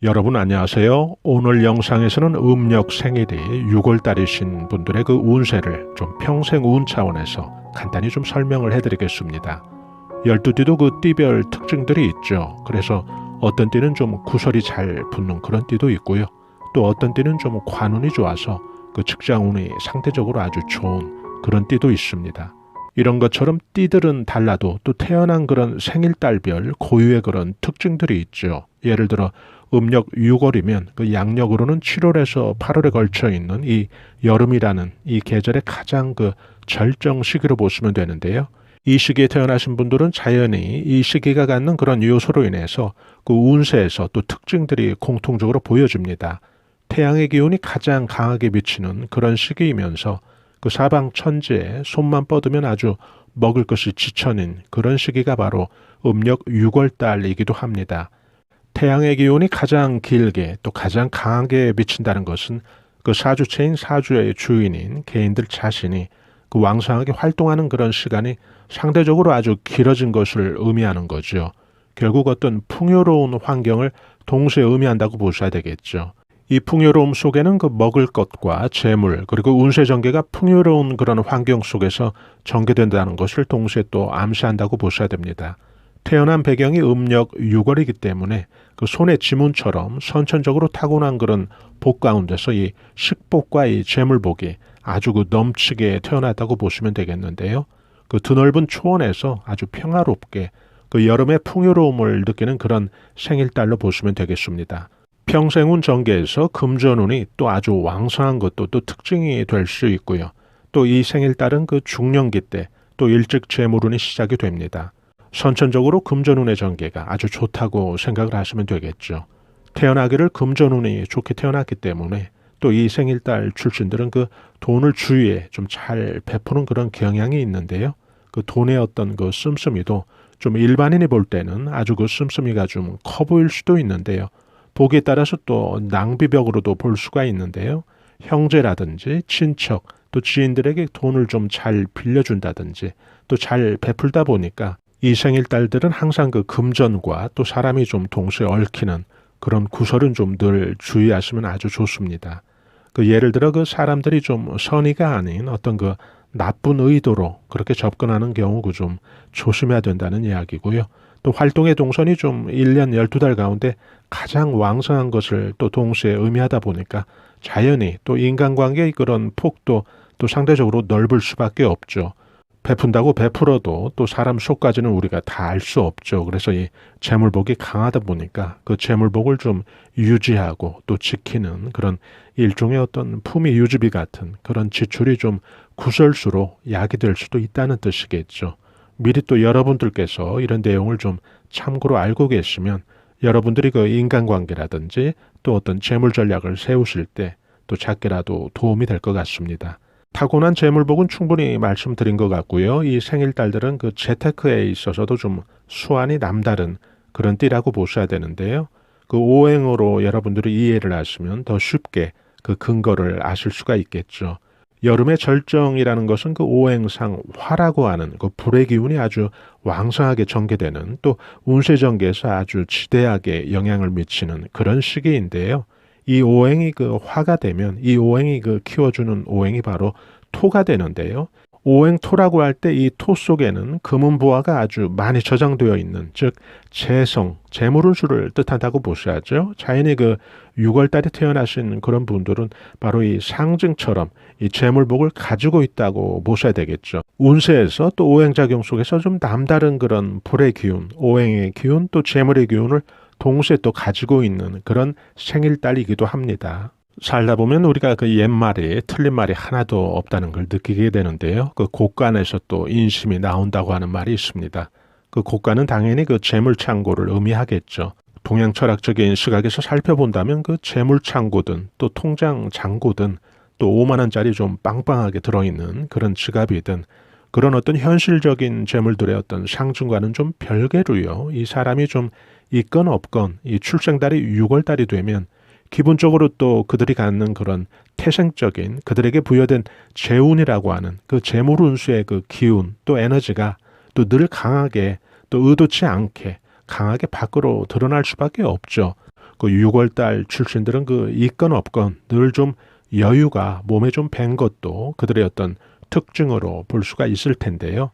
여러분 안녕하세요. 오늘 영상에서는 음력 생일이 6월달이신 분들의 그 운세를 좀 평생 운 차원에서 간단히 좀 설명을 해드리겠습니다. 12띠도 그 띠별 특징들이 있죠. 그래서 어떤 띠는 좀 구설이 잘 붙는 그런 띠도 있고요. 또 어떤 띠는 좀 관운이 좋아서 그 직장운이 상대적으로 아주 좋은 그런 띠도 있습니다. 이런 것처럼 띠들은 달라도 또 태어난 그런 생일달별 고유의 그런 특징들이 있죠. 예를 들어 음력 6월이면 그 양력으로는 7월에서 8월에 걸쳐 있는 이 여름이라는 이 계절의 가장 그 절정 시기로 보시면 되는데요. 이 시기에 태어나신 분들은 자연히 이 시기가 갖는 그런 요소로 인해서 그 운세에서 또 특징들이 공통적으로 보여집니다. 태양의 기운이 가장 강하게 비치는 그런 시기이면서 그 사방 천지에 손만 뻗으면 아주 먹을 것이 지천인 그런 시기가 바로 음력 6월달이기도 합니다. 태양의 기운이 가장 길게 또 가장 강하게 비친다는 것은 그 사주체인 사주의 주인인 개인들 자신이 그 왕성하게 활동하는 그런 시간이 상대적으로 아주 길어진 것을 의미하는 거죠. 결국 어떤 풍요로운 환경을 동시에 의미한다고 보셔야 되겠죠. 이 풍요로움 속에는 그 먹을 것과 재물 그리고 운세 전개가 풍요로운 그런 환경 속에서 전개된다는 것을 동시에 또 암시한다고 보셔야 됩니다. 태어난 배경이 음력 6월이기 때문에 그 손의 지문처럼 선천적으로 타고난 그런 복 가운데서 이 식복과 이 재물복이 아주 그 넘치게 태어났다고 보시면 되겠는데요. 그 드넓은 초원에서 아주 평화롭게 그 여름의 풍요로움을 느끼는 그런 생일달로 보시면 되겠습니다. 평생운 전개에서 금전운이 또 아주 왕성한 것도 또 특징이 될 수 있고요. 또 이 생일달은 그 중년기 때 또 일찍 재물운이 시작이 됩니다. 선천적으로 금전운의 전개가 아주 좋다고 생각을 하시면 되겠죠. 태어나기를 금전운이 좋게 태어났기 때문에 또 이 생일달 출신들은 그 돈을 주위에 좀 잘 베푸는 그런 경향이 있는데요. 그 돈의 어떤 그 씀씀이도 좀 일반인이 볼 때는 아주 그 씀씀이가 좀 커 보일 수도 있는데요. 보기에 따라서 또 낭비벽으로도 볼 수가 있는데요. 형제라든지 친척 또 지인들에게 돈을 좀 잘 빌려준다든지 또 잘 베풀다 보니까 이 생일달들은 항상 그 금전과 또 사람이 좀 동시에 얽히는 그런 구설은 좀 늘 주의하시면 아주 좋습니다. 그 예를 들어 그 사람들이 좀 선의가 아닌 어떤 그 나쁜 의도로 그렇게 접근하는 경우 그 좀 조심해야 된다는 이야기고요. 또 활동의 동선이 좀 1년 12달 가운데 가장 왕성한 것을 또 동시에 의미하다 보니까 자연히 또 인간관계의 그런 폭도 또 상대적으로 넓을 수밖에 없죠. 베푼다고 베풀어도 또 사람 속까지는 우리가 다 알 수 없죠. 그래서 이 재물복이 강하다 보니까 그 재물복을 좀 유지하고 또 지키는 그런 일종의 어떤 품위 유지비 같은 그런 지출이 좀 구설수로 약이 될 수도 있다는 뜻이겠죠. 미리 또 여러분들께서 이런 내용을 좀 참고로 알고 계시면 여러분들이 그 인간관계라든지 또 어떤 재물 전략을 세우실 때 또 작게라도 도움이 될 것 같습니다. 타고난 재물복은 충분히 말씀드린 것 같고요. 이 생일달들은 그 재테크에 있어서도 좀 수완이 남다른 그런 띠라고 보셔야 되는데요. 그 오행으로 여러분들이 이해를 하시면 더 쉽게 그 근거를 아실 수가 있겠죠. 여름의 절정이라는 것은 그 오행상 화라고 하는 그 불의 기운이 아주 왕성하게 전개되는 또 운세 전개에서 아주 지대하게 영향을 미치는 그런 시기인데요. 이 오행이 그 화가 되면 이 오행이 그 키워주는 오행이 바로 토가 되는데요. 오행토라고 할 때 이 토 속에는 금은보화가 아주 많이 저장되어 있는 즉 재성, 재물운수를 뜻한다고 보셔야죠. 자연히 그 6월달에 태어나신 그런 분들은 바로 이 상징처럼 이 재물복을 가지고 있다고 보셔야 되겠죠. 운세에서 또 오행작용 속에서 좀 남다른 그런 불의 기운, 오행의 기운 또 재물의 기운을 동시에 또 가지고 있는 그런 생일달이기도 합니다. 살다 보면 우리가 그 옛말에 틀린 말이 하나도 없다는 걸 느끼게 되는데요. 그 곡간에서 또 인심이 나온다고 하는 말이 있습니다. 그 곡간은 당연히 그 재물창고를 의미하겠죠. 동양 철학적인 시각에서 살펴본다면 그 재물창고든 또 통장 잔고든 또 5만 원짜리 좀 빵빵하게 들어있는 그런 지갑이든 그런 어떤 현실적인 재물들의 어떤 상징과는 좀 별개로요. 이 사람이 좀 있건 없건 이 출생달이 6월달이 되면 기본적으로 또 그들이 갖는 그런 태생적인 그들에게 부여된 재운이라고 하는 그 재물운수의 그 기운 또 에너지가 또 늘 강하게 또 의도치 않게 강하게 밖으로 드러날 수밖에 없죠. 그 6월달 출신들은 그 있건 없건 늘 좀 여유가 몸에 좀 밴 것도 그들의 어떤 특징으로 볼 수가 있을 텐데요.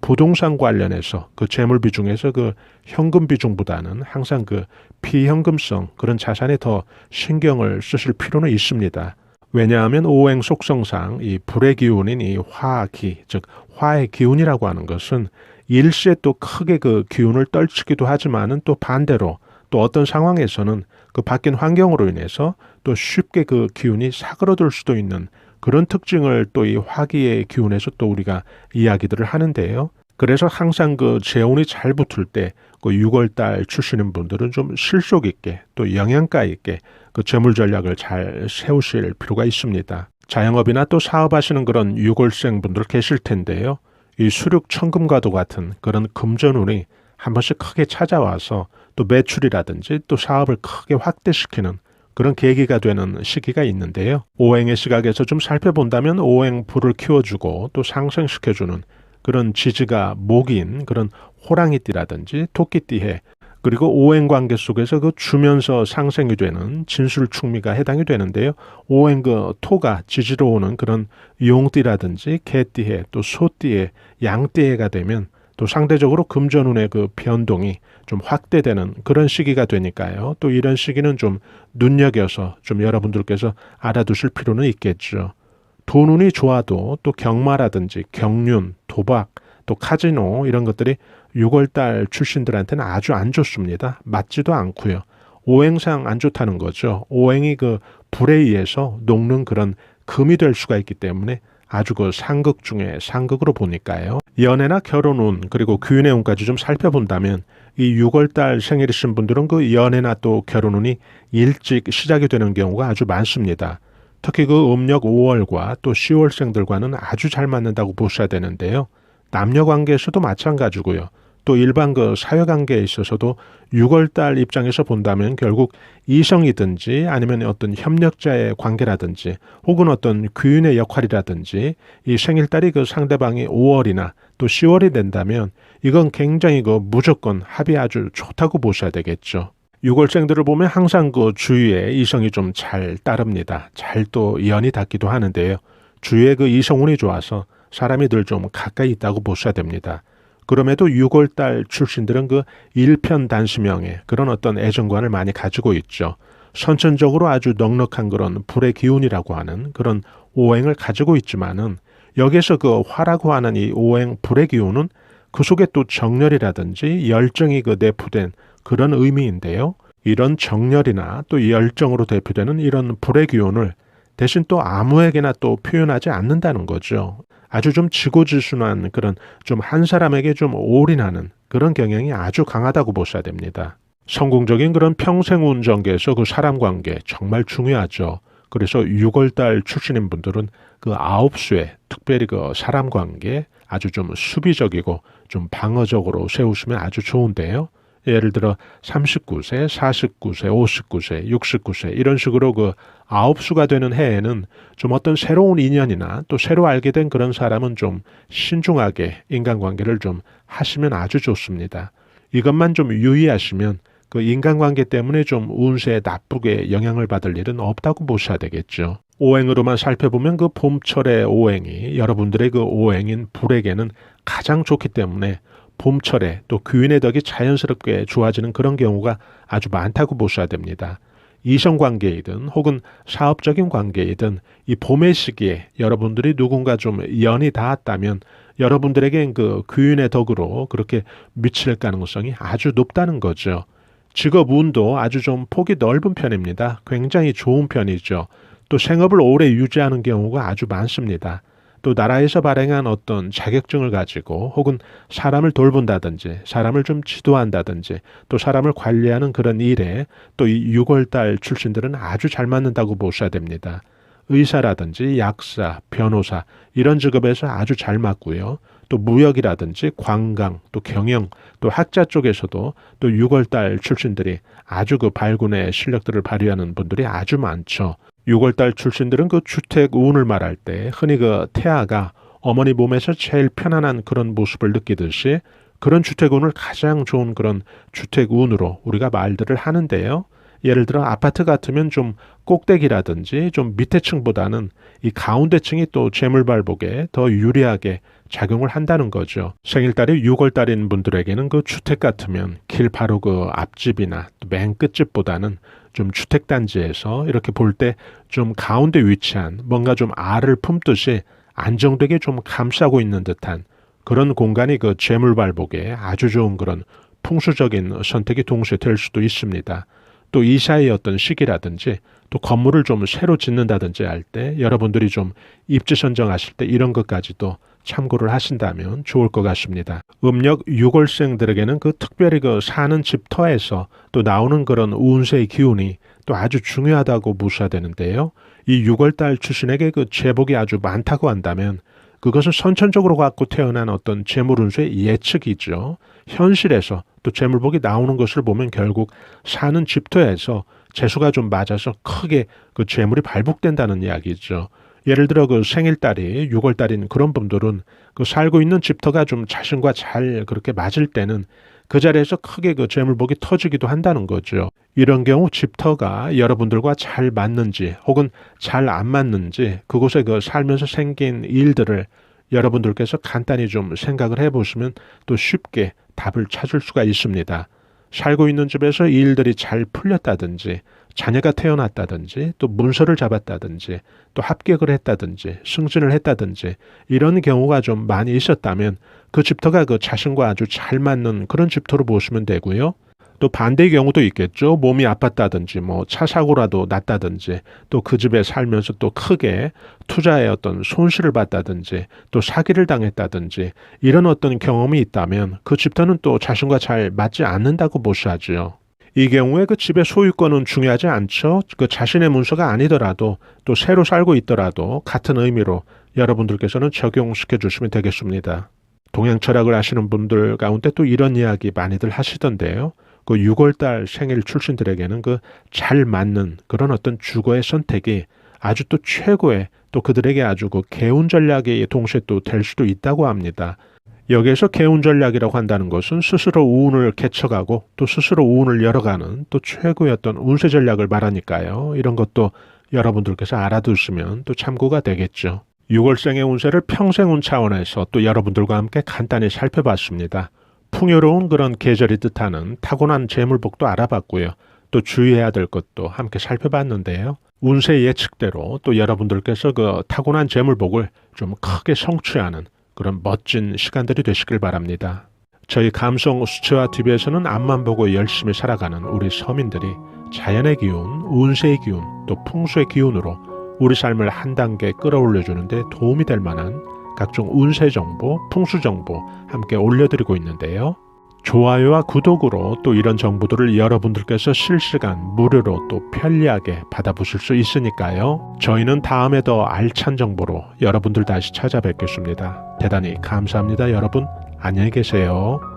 부동산 관련해서 그 재물 비중에서 그 현금 비중보다는 항상 그 비현금성 그런 자산에 더 신경을 쓰실 필요는 있습니다. 왜냐하면 오행 속성상 이 불의 기운인 이 화기, 즉 화의 기운이라고 하는 것은 일시에 또 크게 그 기운을 떨치기도 하지만은 또 반대로 또 어떤 상황에서는 그 바뀐 환경으로 인해서 또 쉽게 그 기운이 사그러들 수도 있는 그런 특징을 또 이 화기의 기운에서 또 우리가 이야기들을 하는데요. 그래서 항상 그 재운이 잘 붙을 때 그 6월달 출신인 분들은 좀 실속 있게 또 영양가 있게 그 재물 전략을 잘 세우실 필요가 있습니다. 자영업이나 또 사업하시는 그런 6월생 분들 계실 텐데요. 이 수륙천금과도 같은 그런 금전운이 한 번씩 크게 찾아와서 또 매출이라든지 또 사업을 크게 확대시키는 그런 계기가 되는 시기가 있는데요. 오행의 시각에서 좀 살펴본다면 오행 불을 키워주고 또 상승시켜주는 그런 지지가 목인 그런 호랑이띠라든지 토끼띠해 그리고 오행 관계 속에서 그 주면서 상생이 되는 진술충미가 해당이 되는데요. 오행 그 토가 지지로 오는 그런 용띠라든지 개띠해 또 소띠해 양띠해가 되면 또 상대적으로 금전운의 그 변동이 좀 확대되는 그런 시기가 되니까요. 또 이런 시기는 좀 눈여겨서 좀 여러분들께서 알아두실 필요는 있겠죠. 돈 운이 좋아도 또 경마라든지 경륜, 도박, 또 카지노 이런 것들이 6월달 출신들한테는 아주 안 좋습니다. 맞지도 않고요. 오행상 안 좋다는 거죠. 오행이 그 불에 의해서 녹는 그런 금이 될 수가 있기 때문에 아주 그 상극 중에 상극으로 보니까요. 연애나 결혼운 그리고 귀인의 운까지 좀 살펴본다면 이 6월달 생일이신 분들은 그 연애나 또 결혼운이 일찍 시작이 되는 경우가 아주 많습니다. 특히 그 음력 5월과 또 10월생들과는 아주 잘 맞는다고 보셔야 되는데요. 남녀 관계에서도 마찬가지고요. 또 일반 그 사회 관계에 있어서도 6월달 입장에서 본다면 결국 이성이든지 아니면 어떤 협력자의 관계라든지 혹은 어떤 귀인의 역할이라든지 이 생일달이 그 상대방이 5월이나 또 10월이 된다면 이건 굉장히 그 무조건 합이 아주 좋다고 보셔야 되겠죠. 6월생들을 보면 항상 그 주위에 이성이 좀 잘 따릅니다. 잘 또 연이 닿기도 하는데요. 주위에 그 이성운이 좋아서 사람이 늘 좀 가까이 있다고 보셔야 됩니다. 그럼에도 6월달 출신들은 그 일편단심형의 그런 어떤 애정관을 많이 가지고 있죠. 선천적으로 아주 넉넉한 그런 불의 기운이라고 하는 그런 오행을 가지고 있지만은 여기에서 그 화라고 하는 이 오행 불의 기운은 그 속에 또 정열이라든지 열정이 그 내포된 그런 의미인데요. 이런 정열이나 또 열정으로 대표되는 이런 불의 기운을 대신 또 아무에게나 또 표현하지 않는다는 거죠. 아주 좀 지고지순한 그런 좀 한 사람에게 좀 올인하는 그런 경향이 아주 강하다고 보셔야 됩니다. 성공적인 그런 평생운 전개에서 그 사람 관계 정말 중요하죠. 그래서 6월달 출신인 분들은 그 9수에 특별히 그 사람 관계 아주 좀 수비적이고 좀 방어적으로 세우시면 아주 좋은데요. 예를 들어 39세, 49세, 59세, 69세 이런 식으로 그 9수가 되는 해에는 좀 어떤 새로운 인연이나 또 새로 알게 된 그런 사람은 좀 신중하게 인간관계를 좀 하시면 아주 좋습니다. 이것만 좀 유의하시면 그 인간관계 때문에 좀 운세에 나쁘게 영향을 받을 일은 없다고 보셔야 되겠죠. 오행으로만 살펴보면 그 봄철의 오행이 여러분들의 그 오행인 불에게는 가장 좋기 때문에 봄철에 또 귀인의 덕이 자연스럽게 좋아지는 그런 경우가 아주 많다고 보셔야 됩니다. 이성관계이든 혹은 사업적인 관계이든 이 봄의 시기에 여러분들이 누군가 좀 연이 닿았다면 여러분들에겐 그 귀인의 덕으로 그렇게 미칠 가능성이 아주 높다는 거죠. 직업 운도 아주 좀 폭이 넓은 편입니다. 굉장히 좋은 편이죠. 또 생업을 오래 유지하는 경우가 아주 많습니다. 또 나라에서 발행한 어떤 자격증을 가지고 혹은 사람을 돌본다든지 사람을 좀 지도한다든지 또 사람을 관리하는 그런 일에 또 이 6월달 출신들은 아주 잘 맞는다고 보셔야 됩니다. 의사라든지 약사, 변호사 이런 직업에서 아주 잘 맞고요. 또 무역이라든지 관광, 또 경영, 또 학자 쪽에서도 또 6월달 출신들이 아주 그 발군의 실력들을 발휘하는 분들이 아주 많죠. 6월달 출신들은 그 주택 운을 말할 때 흔히 그 태아가 어머니 몸에서 제일 편안한 그런 모습을 느끼듯이 그런 주택 운을 가장 좋은 그런 주택 운으로 우리가 말들을 하는데요. 예를 들어 아파트 같으면 좀 꼭대기라든지 좀 밑에 층보다는 이 가운데 층이 또 재물발복에 더 유리하게 작용을 한다는 거죠. 생일달이 6월달인 분들에게는 그 주택 같으면 길 바로 그 앞집이나 맨 끝집보다는 좀 주택단지에서 이렇게 볼 때 좀 가운데 위치한 뭔가 좀 알을 품듯이 안정되게 좀 감싸고 있는 듯한 그런 공간이 그 재물발복에 아주 좋은 그런 풍수적인 선택이 동시에 될 수도 있습니다. 또 이사의 어떤 시기라든지 또 건물을 좀 새로 짓는다든지 할 때 여러분들이 좀 입지 선정하실 때 이런 것까지도 참고를 하신다면 좋을 것 같습니다. 음력 6월생들에게는 그 특별히 그 사는 집터에서 또 나오는 그런 운세의 기운이 또 아주 중요하다고 묘사되는데요. 이 6월달 출신에게 그 재복이 아주 많다고 한다면 그것은 선천적으로 갖고 태어난 어떤 재물운수의 예측이죠. 현실에서 또 재물복이 나오는 것을 보면 결국 사는 집터에서 재수가 좀 맞아서 크게 그 재물이 발복된다는 이야기죠. 예를 들어 그 생일달이 6월달인 그런 분들은 그 살고 있는 집터가 좀 자신과 잘 그렇게 맞을 때는 그 자리에서 크게 그 재물복이 터지기도 한다는 거죠. 이런 경우 집터가 여러분들과 잘 맞는지 혹은 잘 안 맞는지 그곳에 그 살면서 생긴 일들을 여러분들께서 간단히 좀 생각을 해보시면 또 쉽게 답을 찾을 수가 있습니다. 살고 있는 집에서 일들이 잘 풀렸다든지 자녀가 태어났다든지 또 문서를 잡았다든지 또 합격을 했다든지 승진을 했다든지 이런 경우가 좀 많이 있었다면 그 집터가 그 자신과 아주 잘 맞는 그런 집터로 보시면 되고요. 또 반대의 경우도 있겠죠. 몸이 아팠다든지 뭐 차 사고라도 났다든지 또 그 집에 살면서 또 크게 투자에 어떤 손실을 봤다든지 또 사기를 당했다든지 이런 어떤 경험이 있다면 그 집터는 또 자신과 잘 맞지 않는다고 보셔야죠. 이 경우에 그 집의 소유권은 중요하지 않죠. 그 자신의 문서가 아니더라도 또 새로 살고 있더라도 같은 의미로 여러분들께서는 적용시켜 주시면 되겠습니다. 동양 철학을 아시는 분들 가운데 또 이런 이야기 많이들 하시던데요. 그 6월달 생일 출신들에게는 그 잘 맞는 그런 어떤 주거의 선택이 아주 또 최고의 또 그들에게 아주 그 개운 전략이 동시에 또 될 수도 있다고 합니다. 여기에서 개운 전략이라고 한다는 것은 스스로 운을 개척하고 또 스스로 운을 열어가는 또 최고의 어떤 운세 전략을 말하니까요. 이런 것도 여러분들께서 알아두시면 또 참고가 되겠죠. 6월생의 운세를 평생 운 차원에서 또 여러분들과 함께 간단히 살펴봤습니다. 풍요로운 그런 계절이 뜻하는 타고난 재물복도 알아봤고요. 또 주의해야 될 것도 함께 살펴봤는데요. 운세 예측대로 또 여러분들께서 그 타고난 재물복을 좀 크게 성취하는 그런 멋진 시간들이 되시길 바랍니다. 저희 감성 수채화 TV에서는 앞만 보고 열심히 살아가는 우리 서민들이 자연의 기운, 운세의 기운, 또 풍수의 기운으로 우리 삶을 한 단계 끌어올려주는 데 도움이 될 만한 각종 운세 정보, 풍수 정보 함께 올려드리고 있는데요. 좋아요와 구독으로 또 이런 정보들을 여러분들께서 실시간 무료로 또 편리하게 받아보실 수 있으니까요. 저희는 다음에 더 알찬 정보로 여러분들 다시 찾아뵙겠습니다. 대단히 감사합니다. 여러분 안녕히 계세요.